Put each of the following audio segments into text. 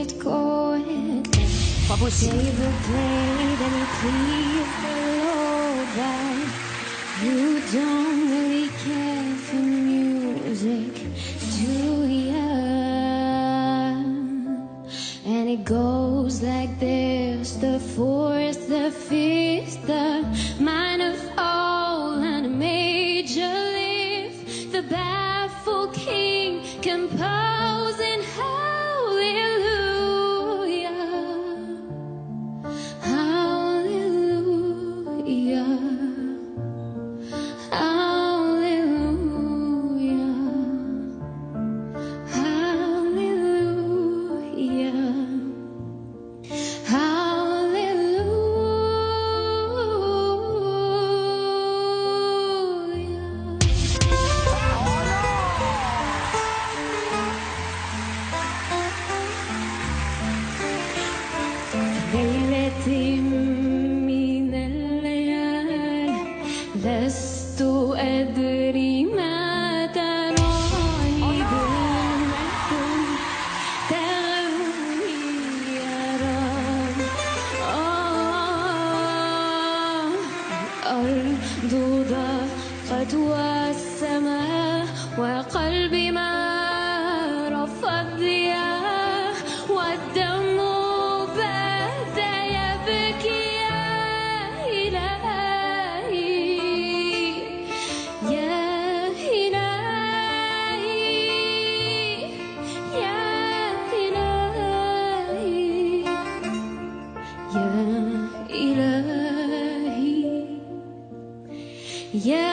it going. Pas possible. David played and he pleased the Lord that you don't really care for music, do ya? And it goes like this: the fourth, the fifth, the minor fall and a major lift, the baffled king composing hallelujah, hallelujah, hallelujah, hallelujah. ليلتي من الليال لست أدري ما تراني دونكم تغني يا رب. الأرض ضاقت والسماء وقلبي ما رفض ضياء والدم بدا يبكي يا إلهي يا إلهي يا إلهي يا إلهي يا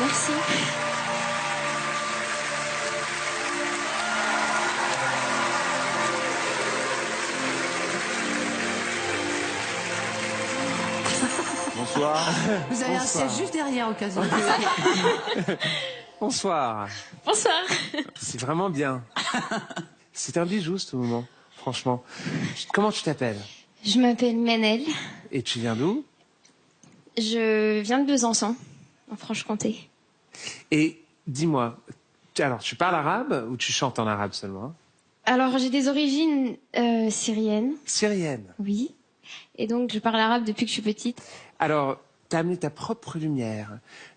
Merci. Bonsoir. Vous avez un siège juste derrière au cas où. Bonsoir. Bonsoir. C'est vraiment bien. C'est un bijou ce moment, franchement. Comment tu t'appelles? Je m'appelle Manel. Et tu viens d'où? Je viens de Besançon, en Franche-Comté. Et dis-moi, alors tu parles arabe ou tu chantes en arabe seulement? Alors, j'ai des origines syriennes. Syrienne. Oui. Et donc, je parle arabe depuis que je suis petite. Alors, t'as amené ta propre lumière.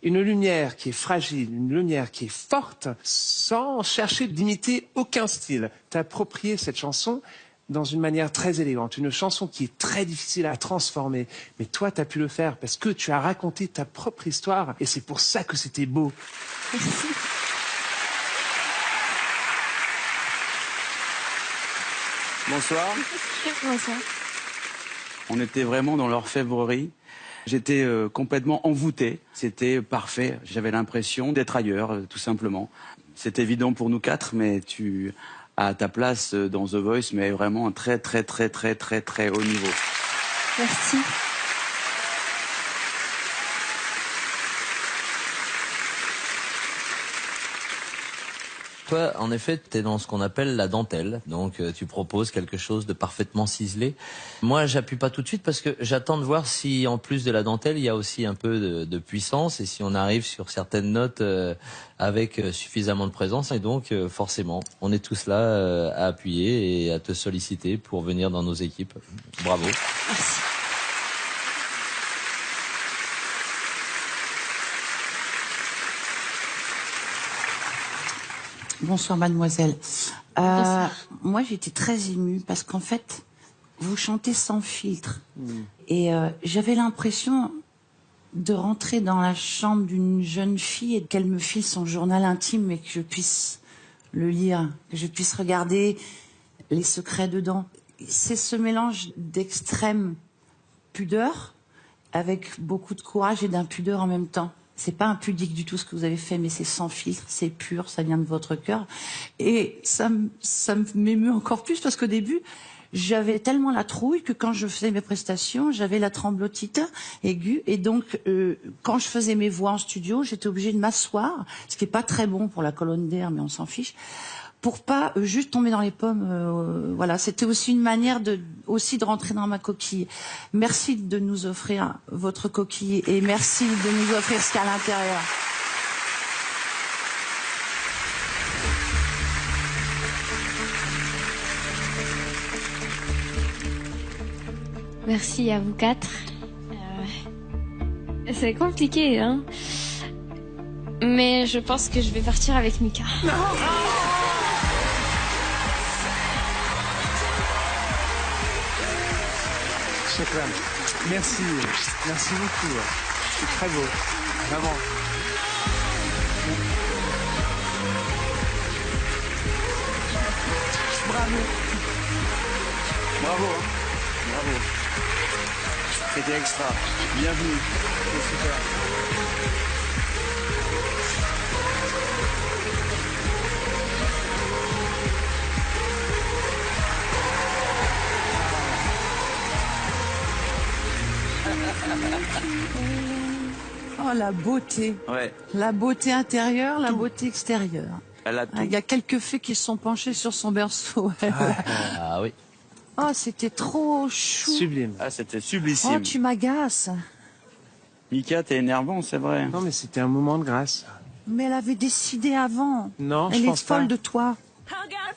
Une lumière qui est fragile, une lumière qui est forte, sans chercher d'imiter aucun style. T'as approprié cette chanson dans une manière très élégante. Une chanson qui est très difficile à transformer. Mais toi, t'as pu le faire parce que tu as raconté ta propre histoire. Et c'est pour ça que c'était beau. Merci. Bonsoir. Bonsoir. On était vraiment dans l'orfèvrerie. J'étais complètement envoûté. C'était parfait. J'avais l'impression d'être ailleurs, tout simplement. C'est évident pour nous quatre, mais tu as ta place dans The Voice, mais vraiment un très, très, très, très, très, très haut niveau. Merci. Toi, en effet, tu es dans ce qu'on appelle la dentelle. Donc, tu proposes quelque chose de parfaitement ciselé. Moi, j'appuie pas tout de suite parce que j'attends de voir si, en plus de la dentelle, il y a aussi un peu de puissance et si on arrive sur certaines notes avec suffisamment de présence. Et donc, forcément, on est tous là à appuyer et à te solliciter pour venir dans nos équipes. Bravo. Merci. Bonsoir mademoiselle. Bonsoir. Moi j'étais très émue parce qu'en fait vous chantez sans filtre et j'avais l'impression de rentrer dans la chambre d'une jeune fille et qu'elle me file son journal intime et que je puisse le lire, que je puisse regarder les secrets dedans. C'est ce mélange d'extrême pudeur avec beaucoup de courage et d'impudeur en même temps. C'est pas impudique du tout ce que vous avez fait, mais c'est sans filtre, c'est pur, ça vient de votre cœur. Et ça m'émeut encore plus parce qu'au début, j'avais tellement la trouille que quand je faisais mes prestations, j'avais la tremblotite aiguë. Et donc, quand je faisais mes voix en studio, j'étais obligée de m'asseoir, ce qui est pas très bon pour la colonne d'air, mais on s'en fiche, pour pas juste tomber dans les pommes. Voilà, c'était aussi une manière de rentrer dans ma coquille. Merci de nous offrir votre coquille et merci de nous offrir ce qu'il y a à l'intérieur. Merci à vous quatre. C'est compliqué, hein. Mais je pense que je vais partir avec Mika. Non. Shukran. Merci. Merci beaucoup. C'est très beau. Vraiment. Bravo. Bravo. Bravo. C'était extra. Bienvenue. C'est super. Oh, la beauté. Ouais. La beauté intérieure, la beauté extérieure. Elle a tout. Il y a quelques fées qui se sont penchées sur son berceau. Ah oui. Oh, c'était trop chou. Sublime. Ah, c'était Oh, sublissime. tu m'agaces. Mika, t'es énervant, c'est vrai. Non, mais c'était un moment de grâce. Mais elle avait décidé avant. Non, Elle je est pense pas. folle de toi. I got